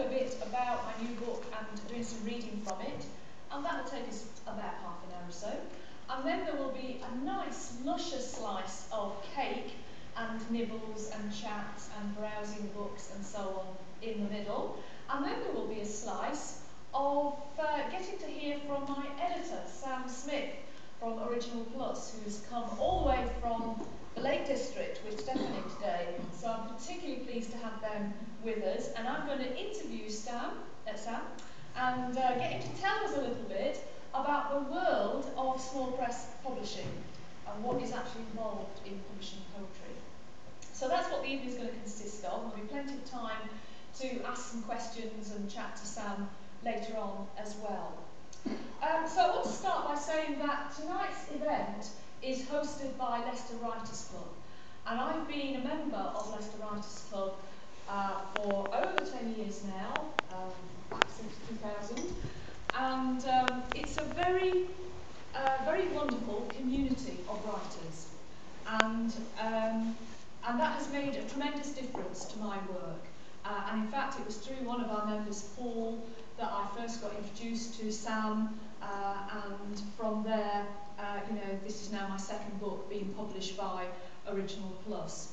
a bit about my new book and doing some reading from it, and that will take us about half an hour or so. And then there will be a nice, luscious slice of cake and nibbles and chats and browsing books and so on in the middle. And then there will be a slice of getting to hear from my editor, Sam Smith, from Original Plus, who's come all the way from the Lake District with Stephanie today. So I'm particularly pleased to have them with us. And I'm going to interview Sam and get him to tell us a little bit about the world of small press publishing and what is actually involved in publishing poetry. So that's what the evening is going to consist of. There'll be plenty of time to ask some questions and chat to Sam later on as well. So I want to start by saying that tonight's event is hosted by Leicester Writers Club. And I've been a member of Leicester Writers Club for over 10 years now, back since 2000. And it's a very wonderful community of writers. And that has made a tremendous difference to my work. And in fact, it was through one of our members, Paul, that I first got introduced to Sam, and from there, this is now my second book being published by Original Plus.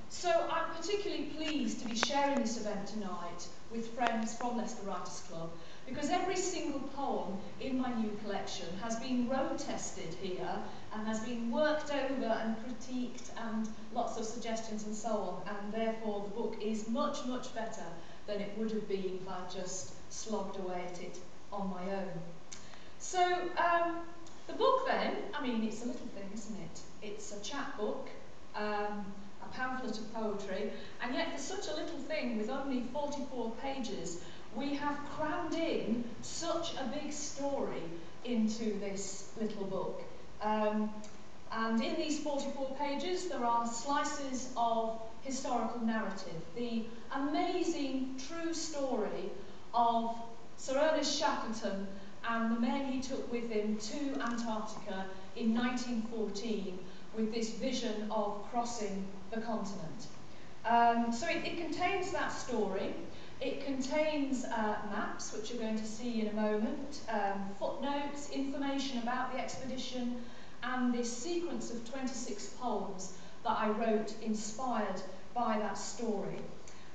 So I'm particularly pleased to be sharing this event tonight with friends from Leicester Writers Club, because every single poem in my new collection has been road tested here and has been worked over and critiqued and lots of suggestions and so on, and therefore the book is much, much better than it would have been if I just slogged away at it on my own. So the book then, I mean, it's a little thing, isn't it? It's a chapbook, a pamphlet of poetry, and yet for such a little thing with only 44 pages, we have crammed in such a big story into this little book. And in these 44 pages, there are slices of historical narrative, the amazing true story of Sir Ernest Shackleton and the men he took with him to Antarctica in 1914 with this vision of crossing the continent. So it contains that story. It contains maps, which you're going to see in a moment, footnotes, information about the expedition, and this sequence of 26 poems that I wrote inspired by that story.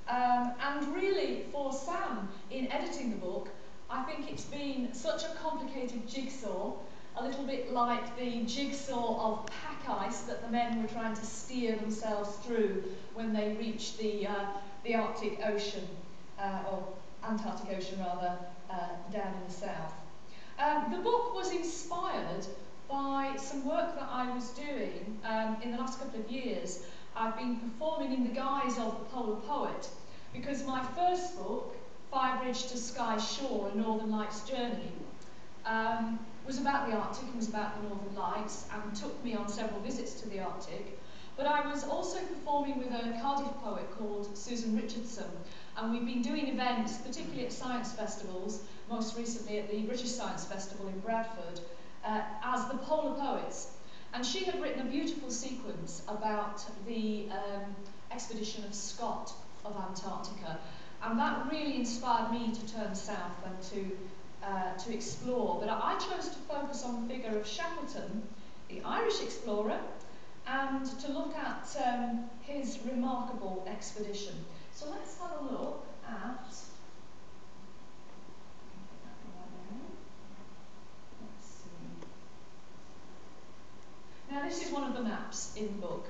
And really, for Sam, in editing the book, I think it's been such a complicated jigsaw, a little bit like the jigsaw of pack ice that the men were trying to steer themselves through when they reached the Arctic Ocean, or Antarctic Ocean rather, down in the south. The book was inspired by some work that I was doing in the last couple of years. I've been performing in the guise of the Polar Poet, because my first book, Fire Bridge to Sky Shore, A Northern Lights Journey, was about the Arctic and was about the Northern Lights and took me on several visits to the Arctic. But I was also performing with a Cardiff poet called Susan Richardson, and we've been doing events, particularly at science festivals, most recently at the British Science Festival in Bradford, as the Polar Poets. And she had written a beautiful sequence about the expedition of Scott of Antarctica, and that really inspired me to turn south and to explore. But I chose to focus on the figure of Shackleton, the Irish explorer, and to look at his remarkable expedition. So let's have a look at, let's see. Now this is one of the maps in the book.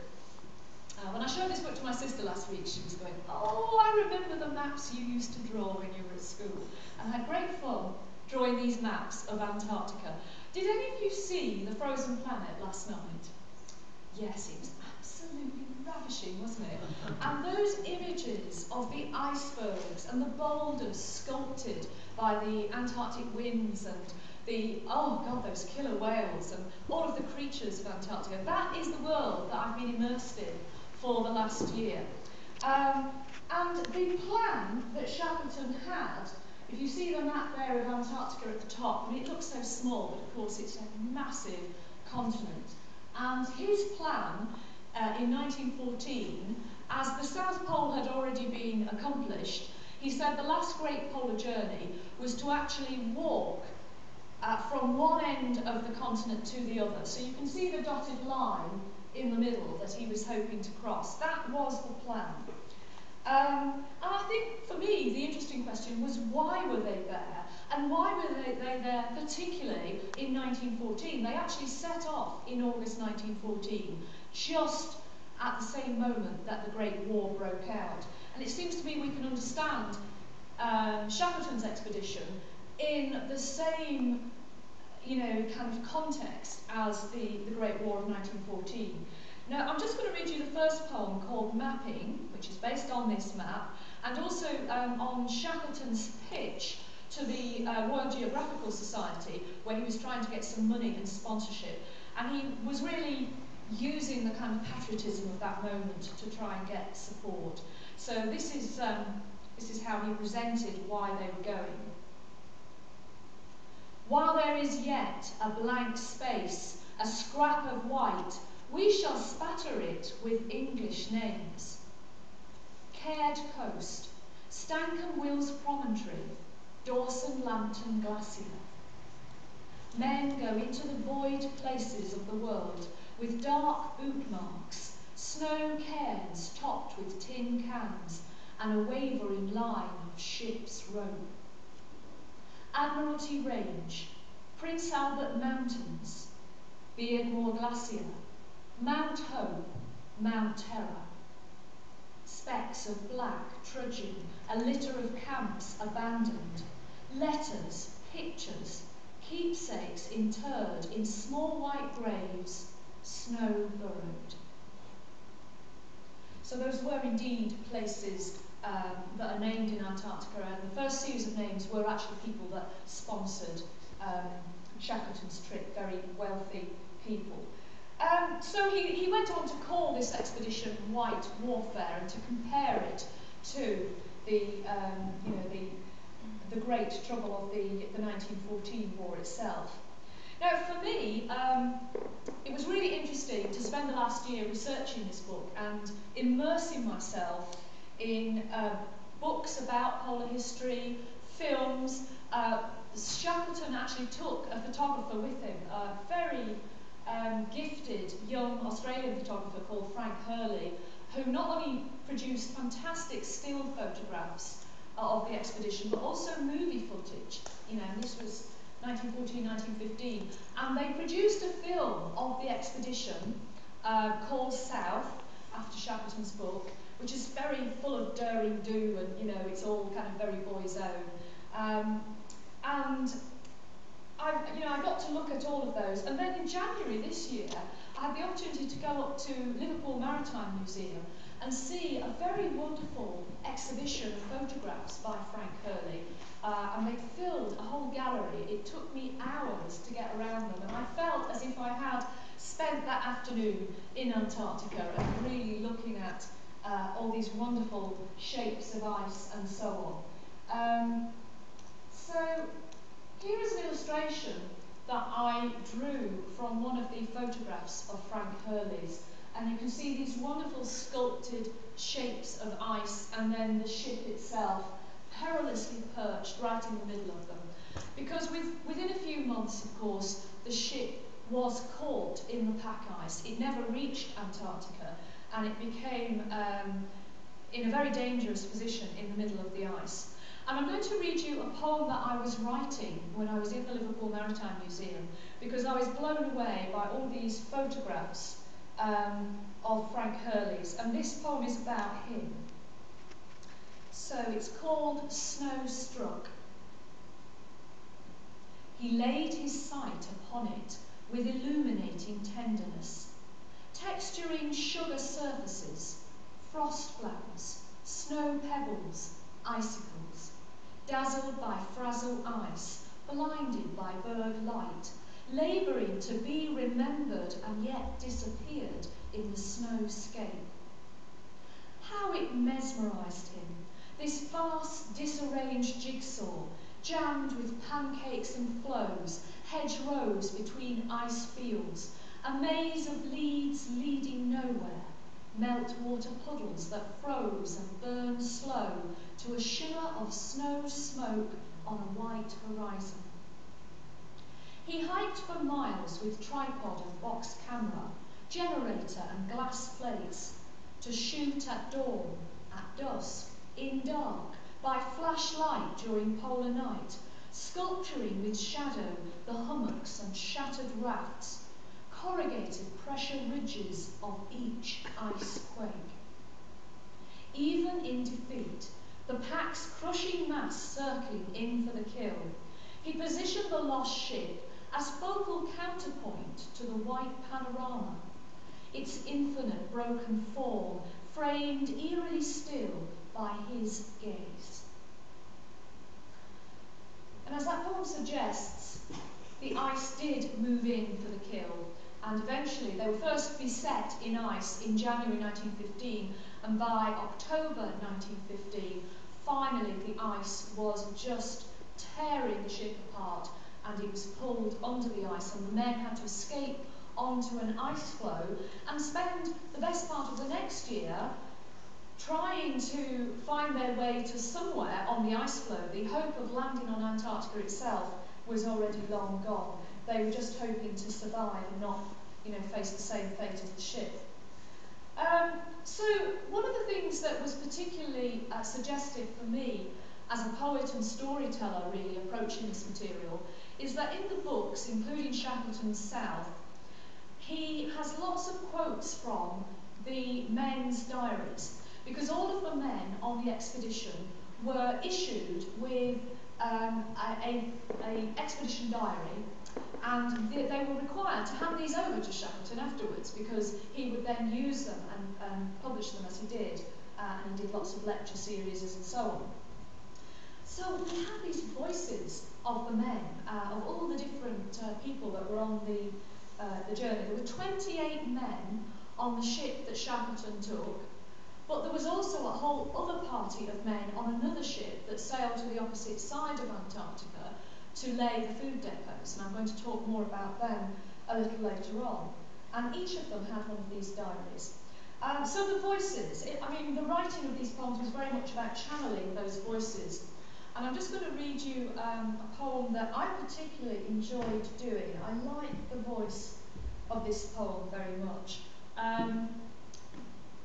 When I showed this book to my sister last week, she was going, "Oh, I remember the maps you used to draw when you were at school." And I had great fun drawing these maps of Antarctica. Did any of you see The Frozen Planet last night? Yes, it was absolutely ravishing, wasn't it? And those images of the icebergs and the boulders sculpted by the Antarctic winds and the, oh God, those killer whales and all of the creatures of Antarctica, that is the world that I've been immersed in for the last year. And the plan that Shackleton had, if you see the map there of Antarctica at the top, I mean, it looks so small, but of course it's a massive continent. And his plan in 1914, as the South Pole had already been accomplished, He said the last great polar journey was to actually walk from one end of the continent to the other. So you can see the dotted line in the middle that he was hoping to cross. That was the plan. And I think, for me, the interesting question was, why were they there? And why were they there, particularly in 1914? They actually set off in August 1914, just at the same moment that the Great War broke out. And it seems to me we can understand Shackleton's expedition in the same, kind of context as the Great War of 1914. Now, I'm just going to read you the first poem called Mapping, which is based on this map, and also on Shackleton's pitch to the World Geographical Society, where he was trying to get some money and sponsorship. And he was really using the kind of patriotism of that moment to try and get support. So this is how he presented why they were going. While there is yet a blank space, a scrap of white, we shall spatter it with English names. Caird Coast, Stankham Wills Promontory, Dawson Lambton Glacier. Men go into the void places of the world with dark boot marks, snow cairns topped with tin cans, and a wavering line of ship's rope. Admiralty Range, Prince Albert Mountains, Beardmore Glacier, Mount Hope, Mount Terror. Specks of black trudging, a litter of camps abandoned, letters, pictures, keepsakes interred in small white graves, snow burrowed. So those were indeed places that are named in Antarctica, and the first series of names were actually people that sponsored Shackleton's trip, very wealthy people. So he went on to call this expedition White Warfare and to compare it to the great trouble of the 1914 war itself. Now, for me, it was really interesting to spend the last year researching this book and immersing myself in books about polar history, films. Shackleton actually took a photographer with him, a very gifted young Australian photographer called Frank Hurley, who not only produced fantastic still photographs of the expedition, but also movie footage. And this was 1914, 1915, and they produced a film of the expedition called South, after Shackleton's book, which is very full of daring do, and it's all kind of very boy's own. And I got to look at all of those, and then in January this year, I had the opportunity to go up to Liverpool Maritime Museum and see a very wonderful exhibition of photographs by Frank Hurley. And they filled a whole gallery. It took me hours to get around them, and I felt as if I had spent that afternoon in Antarctica and really looking at all these wonderful shapes of ice and so on. So here is an illustration that I drew from one of the photographs of Frank Hurley's, and you can see these wonderful sculpted shapes of ice, and then the ship itself perilously perched right in the middle of them. Because within a few months, of course, the ship was caught in the pack ice. It never reached Antarctica, and it became in a very dangerous position in the middle of the ice. And I'm going to read you a poem that I was writing when I was in the Liverpool Maritime Museum, because I was blown away by all these photographs of Frank Hurley's, and this poem is about him. So it's called Snow Struck. He laid his sight upon it with illuminating tenderness, texturing sugar surfaces, frost flowers, snow pebbles, icicles, dazzled by frazzled ice, blinded by bird light, labouring to be remembered and yet disappeared in the snowscape. How it mesmerised him, this vast disarranged jigsaw, jammed with pancakes and floes, hedgerows between ice fields, a maze of leads leading nowhere, meltwater puddles that froze and burned slow to a shimmer of snow smoke on a white horizon. He hiked for miles with tripod and box camera, generator and glass plates, to shoot at dawn, at dusk, in dark, by flashlight during polar night, sculpturing with shadow the hummocks and shattered rafts, corrugated pressure ridges of each ice quake. Even in defeat, the pack's crushing mass circling in for the kill, he positioned the lost ship as focal counterpoint to the white panorama, its infinite broken form framed eerily still by his gaze. And as that poem suggests, the ice did move in for the kill, and eventually they were first beset in ice in January 1915, and by October 1915, finally the ice was just tearing the ship apart, and it was pulled under the ice, and the men had to escape onto an ice floe and spend the best part of the next year trying to find their way to somewhere on the ice floe. The hope of landing on Antarctica itself was already long gone. They were just hoping to survive and not, face the same fate as the ship. So one of the things that was particularly suggestive for me as a poet and storyteller really approaching this material is that in the books, including Shackleton's South, he has lots of quotes from the men's diaries, because all of the men on the expedition were issued with an expedition diary, and they were required to hand these over to Shackleton afterwards, because he would then use them and publish them as he did, and he did lots of lecture series and so on. So we have these voices of the men, of all the different people that were on the journey. There were 28 men on the ship that Shackleton took, but there was also a whole other party of men on another ship that sailed to the opposite side of Antarctica to lay the food depots, and I'm going to talk more about them a little later on. And each of them had one of these diaries. So the voices, the writing of these poems was very much about channeling those voices. And I'm just going to read you a poem that I particularly enjoyed doing. I like the voice of this poem very much.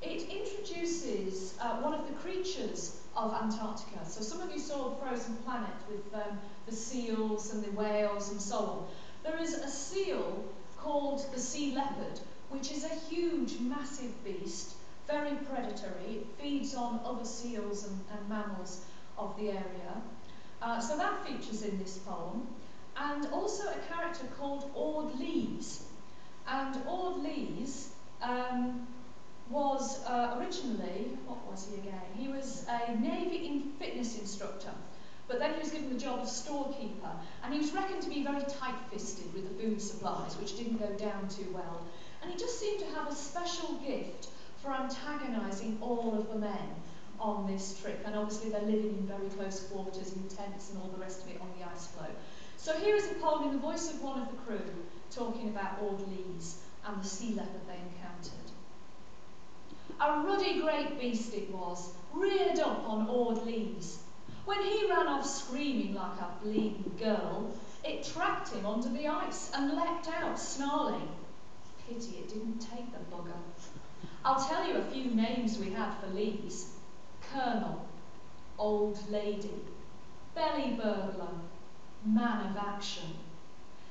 It introduces one of the creatures of Antarctica. So some of you saw The Frozen Planet with the seals and the whales and so on. There is a seal called the sea leopard, which is a huge, massive beast, very predatory. It feeds on other seals and mammals of the area. So that features in this poem. And also a character called Ord Lees. And Ord Lees was originally, what was he again? He was a Navy fitness instructor, but then he was given the job of storekeeper, and he was reckoned to be very tight-fisted with the food supplies, which didn't go down too well. And he just seemed to have a special gift for antagonising all of the men on this trip, and obviously they're living in very close quarters in tents and all the rest of it on the ice floe. So here is a poem in the voice of one of the crew talking about Ord Lees and the sea leopard they encountered. A ruddy great beast it was, reared up on Ord Lees. When he ran off screaming like a bleeding girl, it tracked him onto the ice and leapt out snarling. Pity it didn't take the bugger. I'll tell you a few names we had for Lees. Colonel, Old Lady, Belly Burglar, Man of Action.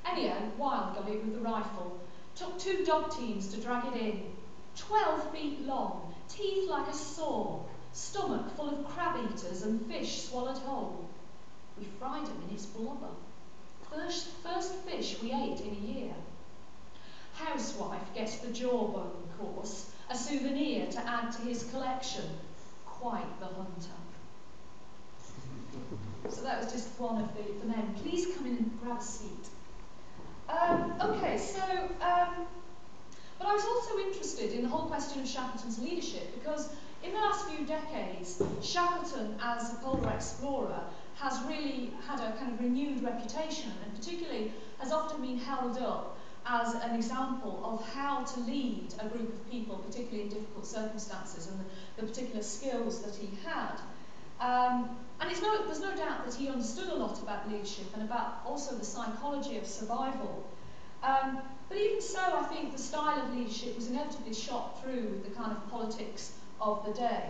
Anyhow, Wild got it with the rifle. Took 2 dog teams to drag it in. 12 feet long, teeth like a saw, stomach full of crab-eaters and fish swallowed whole. We fried him in his blubber. First fish we ate in a year. Housewife gets the jawbone course, a souvenir to add to his collection. Quite the hunter. So that was just one of the men. Please come in and grab a seat. But I was also interested in the whole question of Shackleton's leadership, because in the last few decades, Shackleton as a polar explorer has really had a kind of renewed reputation, and particularly has often been held up as an example of how to lead a group of people, particularly in difficult circumstances, and the particular skills that he had. And there's no doubt that he understood a lot about leadership and about also the psychology of survival. But even so, I think the style of leadership was inevitably shot through with the kind of politics of the day.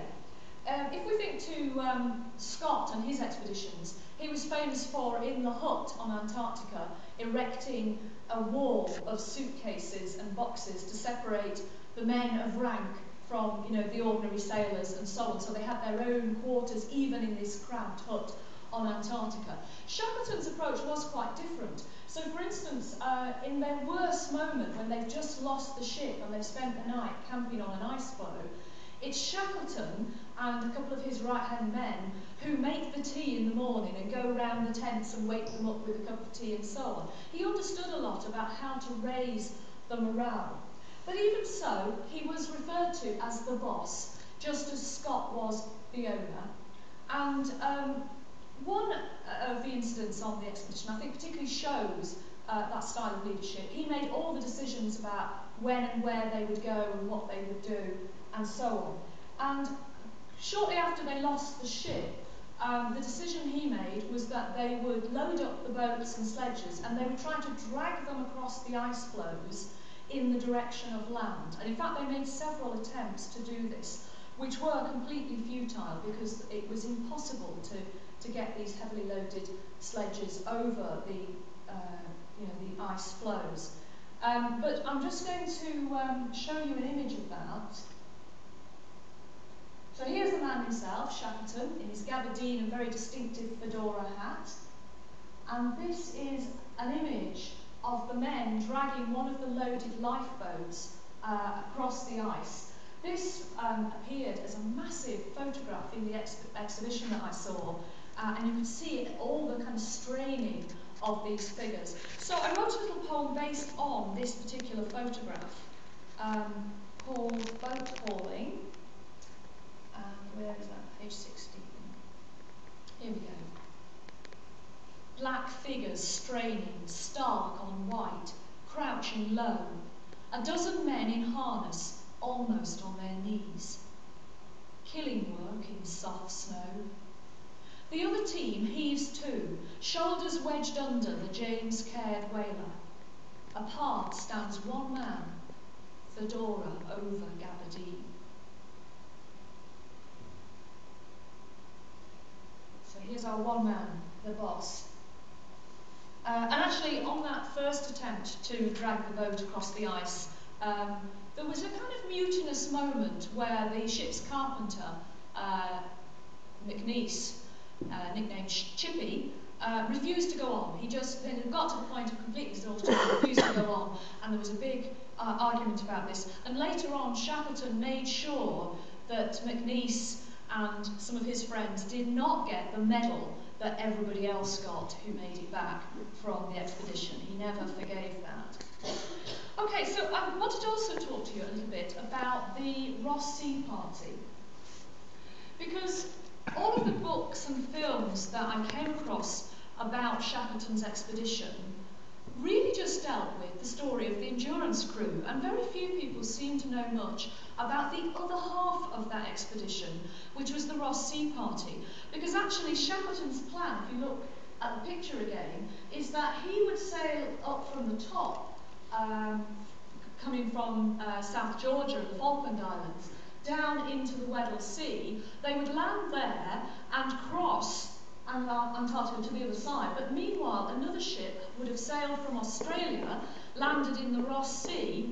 If we think to Scott and his expeditions, he was famous for, in the hut on Antarctica, erecting a wall of suitcases and boxes to separate the men of rank from, the ordinary sailors and so on. So they had their own quarters, even in this cramped hut on Antarctica. Shackleton's approach was quite different. So, for instance, in their worst moment, when they've just lost the ship and they've spent the night camping on an ice floe, it's Shackleton and a couple of his right-hand men who make the tea in the morning and go around the tents and wake them up with a cup of tea and so on. He understood a lot about how to raise the morale. But even so, he was referred to as the boss, just as Scott was the owner. And one of the incidents on the expedition, I think, particularly shows that style of leadership. He made all the decisions about when and where they would go and what they would do and so on. And shortly after they lost the ship, the decision he made was that they would load up the boats and sledges and they would try to drag them across the ice floes in the direction of land. And in fact, they made several attempts to do this, which were completely futile because it was impossible to get these heavily loaded sledges over the ice floes. But I'm just going to show you an image of that. So here's the man himself, Shackleton, in his gabardine and very distinctive fedora hat. And this is an image of the men dragging one of the loaded lifeboats across the ice. This appeared as a massive photograph in the exhibition that I saw, and you can see all the kind of straining of these figures. So I wrote a little poem based on this particular photograph called Boat Hauling. Where is that? Page 16. Here we go. Black figures straining, stark on white, crouching low. A dozen men in harness, almost on their knees. Killing work in soft snow. The other team heaves to, shoulders wedged under the James Caird whaler. Apart stands one man, fedora over gabardine. So here's our one man, the boss. And actually, on that first attempt to drag the boat across the ice, there was a kind of mutinous moment where the ship's carpenter, McNeice, nicknamed Chippy, refused to go on. He just got to the point of complete exhaustion and refused to go on, and there was a big argument about this. And later on, Shackleton made sure that McNeice and some of his friends did not get the medal that everybody else got who made it back from the expedition. He never forgave that. Okay, so I wanted to also talk to you a little bit about the Ross Sea Party, because all of the books and films that I came across about Shackleton's expedition really just dealt with the story of the Endurance crew, and very few people seem to know much about the other half of that expedition, which was the Ross Sea Party. Because actually Shackleton's plan, if you look at the picture again, is that he would sail up from the top, coming from South Georgia and the Falkland Islands, down into the Weddell Sea. They would land there and cross Antarctica to the other side, but meanwhile another ship would have sailed from Australia, landed in the Ross Sea,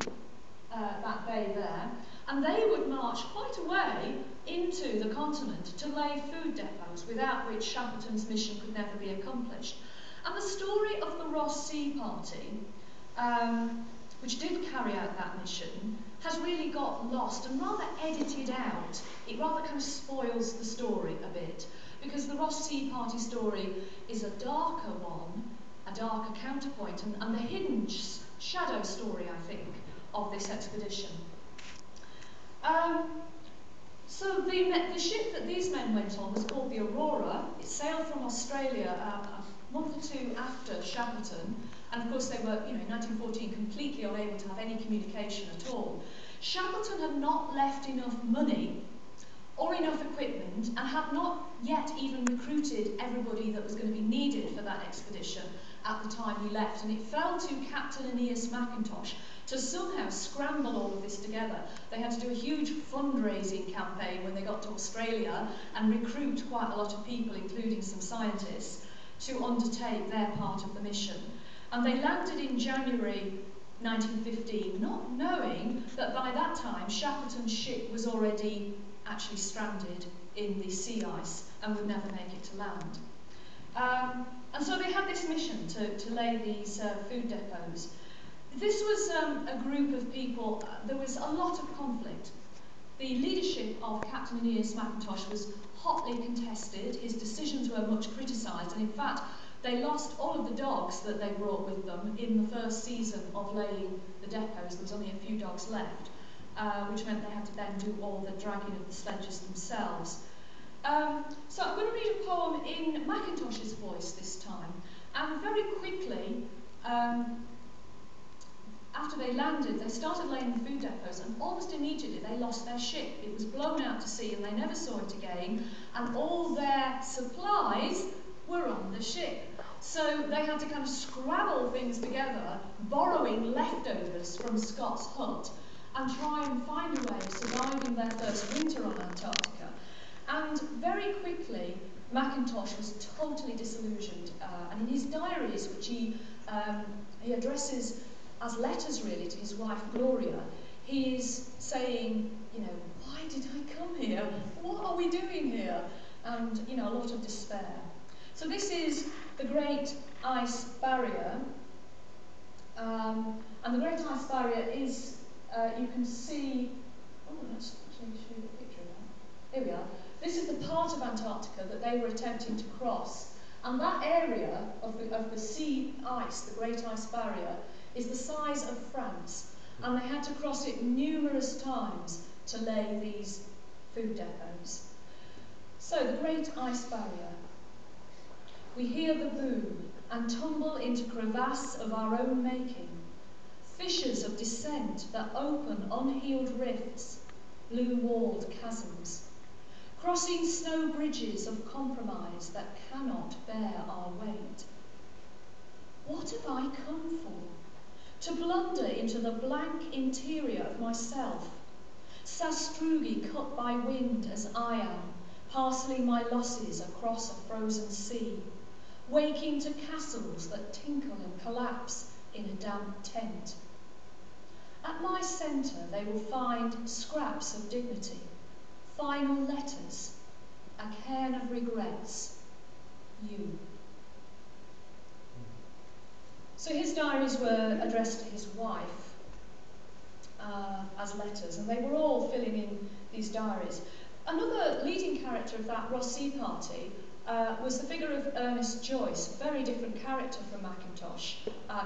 that bay there, and they would march quite a way into the continent to lay food depots, without which Shackleton's mission could never be accomplished. And the story of the Ross Sea Party, which did carry out that mission, has really got lost and rather edited out. It rather kind of spoils the story a bit, because the Ross Sea Party story is a darker one, a darker counterpoint, and the hidden shadow story, I think, of this expedition. So the ship that these men went on was called the Aurora. It sailed from Australia a month or two after Shackleton, and of course they were, in 1914, completely unable to have any communication at all. Shackleton had not left enough money or enough equipment, and had not yet even recruited everybody that was going to be needed for that expedition at the time he left, and it fell to Captain Aeneas Mackintosh to somehow scramble all of this together. They had to do a huge fundraising campaign when they got to Australia and recruit quite a lot of people, including some scientists, to undertake their part of the mission. And they landed in January 1915, not knowing that by that time Shackleton's ship was already actually stranded in the sea ice and would never make it to land. And so they had this mission to lay these food depots. This was a group of people, there was a lot of conflict. The leadership of Captain Aeneas Mackintosh was hotly contested, his decisions were much criticised, and in fact they lost all of the dogs that they brought with them in the first season of laying the depots. There was only a few dogs left, which meant they had to then do all the dragging of the sledges themselves. So I'm going to read a poem in Mackintosh's voice this time, and very quickly, after they landed, they started laying the food depots, and almost immediately they lost their ship. It was blown out to sea and they never saw it again, and all their supplies were on the ship. So they had to kind of scrabble things together, borrowing leftovers from Scott's hut, and try and find a way of surviving their first winter on Antarctica. And very quickly, Mackintosh was totally disillusioned, and in his diaries, which he addresses as letters really to his wife Gloria, he is saying, why did I come here? What are we doing here? And, a lot of despair. So this is the Great Ice Barrier, and the Great Ice Barrier is, you can see, let's actually show you a picture of that. Here we are. This is the part of Antarctica that they were attempting to cross, and that area of the sea ice, the Great Ice Barrier, is the size of France, and they had to cross it numerous times to lay these food depots. So, the Great Ice Barrier. We hear the boom and tumble into crevasse of our own making, fissures of descent that open unhealed rifts, blue-walled chasms, crossing snow bridges of compromise that cannot bear our weight. What have I come for? To blunder into the blank interior of myself, sastrugi cut by wind as I am, parceling my losses across a frozen sea, waking to castles that tinkle and collapse in a damp tent. At my centre they will find scraps of dignity, final letters, a cairn of regrets, you. So his diaries were addressed to his wife as letters, and they were all filling in these diaries. Another leading character of that Ross Sea Party was the figure of Ernest Joyce, a very different character from Mackintosh,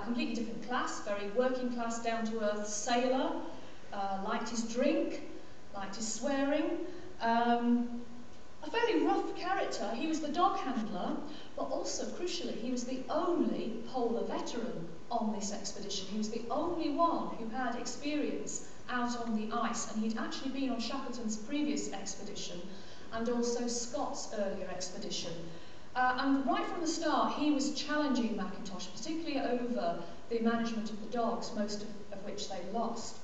completely different class, very working class, down-to-earth sailor, liked his drink, liked his swearing, a fairly rough character. He was the dog handler, but also, crucially, he was the only polar veteran on this expedition. He was the only one who had experience out on the ice, and he'd actually been on Shackleton's previous expedition and also Scott's earlier expedition. And right from the start, he was challenging Mackintosh, particularly over the management of the dogs, most of which they lost.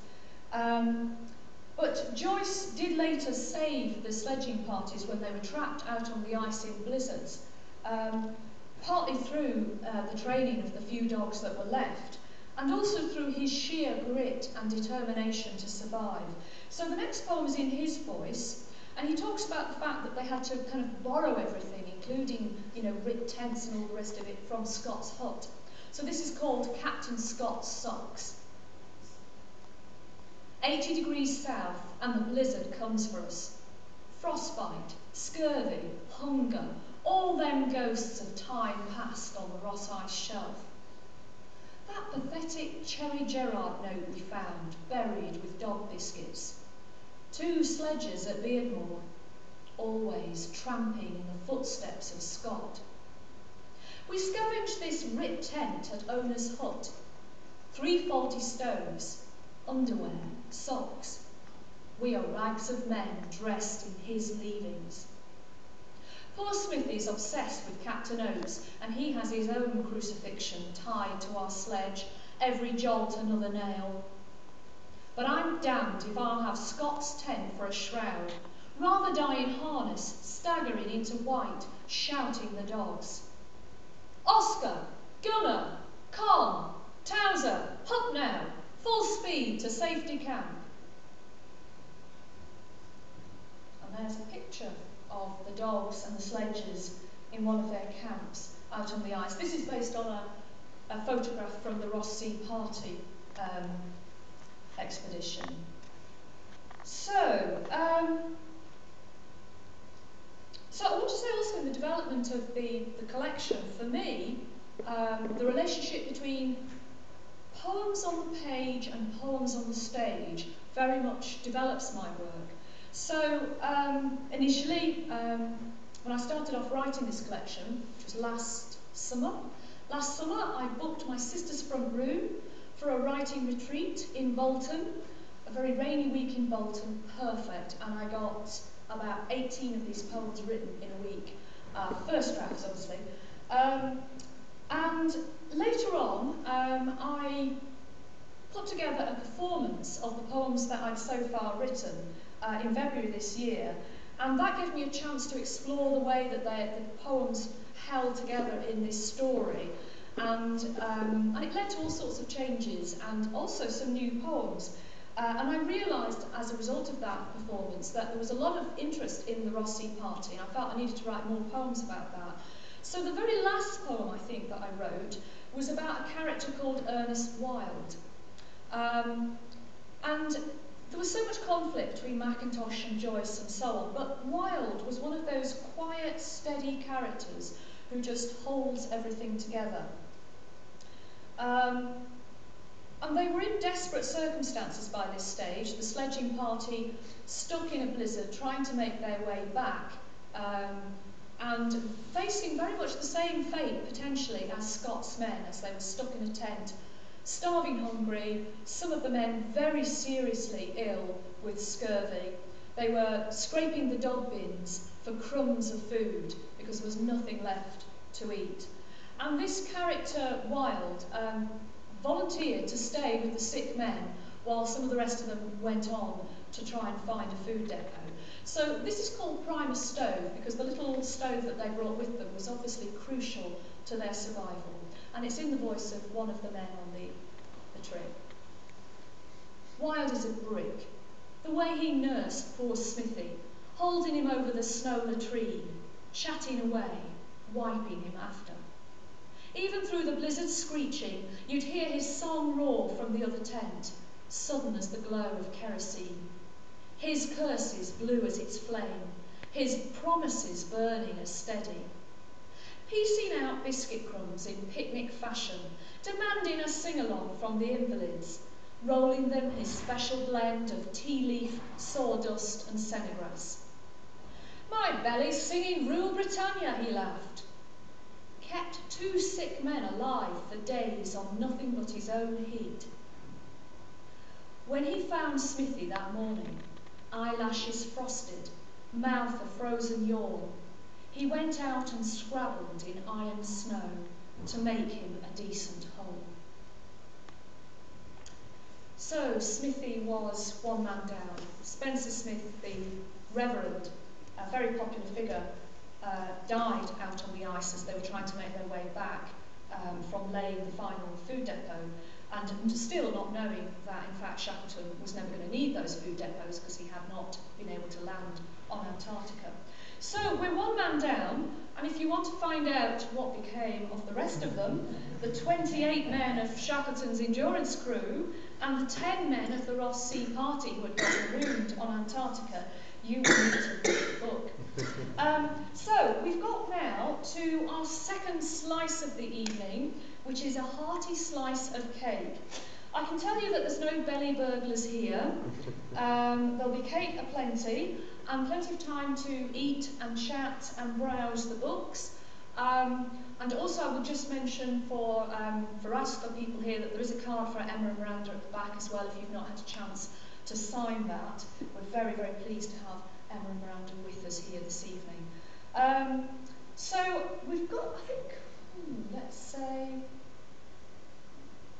But Joyce did later save the sledging parties when they were trapped out on the ice in blizzards, partly through the training of the few dogs that were left, and also through his sheer grit and determination to survive. So the next poem is in his voice, and he talks about the fact that they had to kind of borrow everything, including, rigged tents and all the rest of it, from Scott's hut. So this is called Captain Scott's Socks. 80 degrees south, and the blizzard comes for us. Frostbite, scurvy, hunger, all them ghosts of time past on the Ross Ice shelf. That pathetic Cherry Gerard note we found, buried with dog biscuits. 2 sledges at Beardmore, always tramping in the footsteps of Scott. We scavenged this ripped tent at owner's hut. 3 faulty stoves, underwear, socks. We are rags of men dressed in his leavings. Poor Smithy's obsessed with Captain Oates, and he has his own crucifixion tied to our sledge, every jolt another nail. But I'm damned if I'll have Scott's tent for a shroud, rather die in harness, staggering into white, shouting the dogs. Oscar, Gunner, Con, Towser, up now, full speed to safety camp. And there's a picture of the dogs and the sledges in one of their camps out on the ice. This is based on a photograph from the Ross Sea Party expedition. So I want to say also in the development of the collection, for me, the relationship between poems on the page and poems on the stage very much develops my work. So initially, when I started off writing this collection, which was last summer, I booked my sister's front room for a writing retreat in Bolton, a very rainy week in Bolton, perfect, and I got about 18 of these poems written in a week, first drafts obviously. And later on, I put together a performance of the poems that I'd so far written in February this year, and that gave me a chance to explore the way that the poems held together in this story, and it led to all sorts of changes and also some new poems. And I realised as a result of that performance that there was a lot of interest in the Ross Sea Party, and I felt I needed to write more poems about that. So the very last poem I think that I wrote was about a character called Ernest Wilde. And there was so much conflict between Mackintosh and Joyce and so on, but Wilde was one of those quiet, steady characters who just holds everything together. And they were in desperate circumstances by this stage, the sledging party stuck in a blizzard, trying to make their way back, and facing very much the same fate, potentially, as Scott's men, as they were stuck in a tent, starving hungry, some of the men very seriously ill with scurvy. They were scraping the dog bins for crumbs of food because there was nothing left to eat. And this character, Wilde, volunteered to stay with the sick men while some of the rest of them went on to try and find a food depot. So this is called Primus Stove because the little stove that they brought with them was obviously crucial to their survival. And it's in the voice of one of the men on the trip. Wilde is a brick. The way he nursed poor Smithy, holding him over the snow latrine, chatting away, wiping him after. Even through the blizzard screeching, you'd hear his song roar from the other tent, sudden as the glow of kerosene. His curses blue as its flame, his promises burning as steady. Piecing out biscuit crumbs in picnic fashion, demanding a sing-along from the invalids, rolling them his special blend of tea leaf, sawdust and sennegrass. My belly's singing Rule Britannia, he laughed. Kept 2 sick men alive for days on nothing but his own heat. When he found Smithy that morning, eyelashes frosted, mouth a frozen yawn, he went out and scrabbled in iron snow to make him a decent hole. So Smithy was one man down. Spencer Smith, the Reverend, a very popular figure, died out on the ice as they were trying to make their way back from laying the final food depot, and still not knowing that in fact Shackleton was never going to need those food depots because he had not been able to land on Antarctica. So we're one man down, and if you want to find out what became of the rest of them, the 28 men of Shackleton's endurance crew and the 10 men of the Ross Sea Party who had got marooned on Antarctica, you will need to read the book. So we've got now to our second slice of the evening, which is a hearty slice of cake. I can tell you that there's no belly burglars here. There'll be cake aplenty and plenty of time to eat and chat and browse the books. And also I would just mention for us, the people here, that there is a card for Emma and Miranda at the back as well if you've not had a chance to sign that. We're very, very pleased to have Emma and Miranda with us here this evening. So we've got, I think, let's say,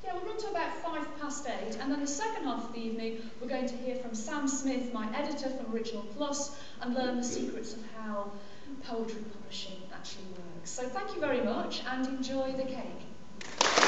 yeah, we'll run to about 8:05, and then the second half of the evening we're going to hear from Sam Smith, my editor from Original Plus, and learn the secrets of how poetry publishing actually works. So thank you very much and enjoy the cake.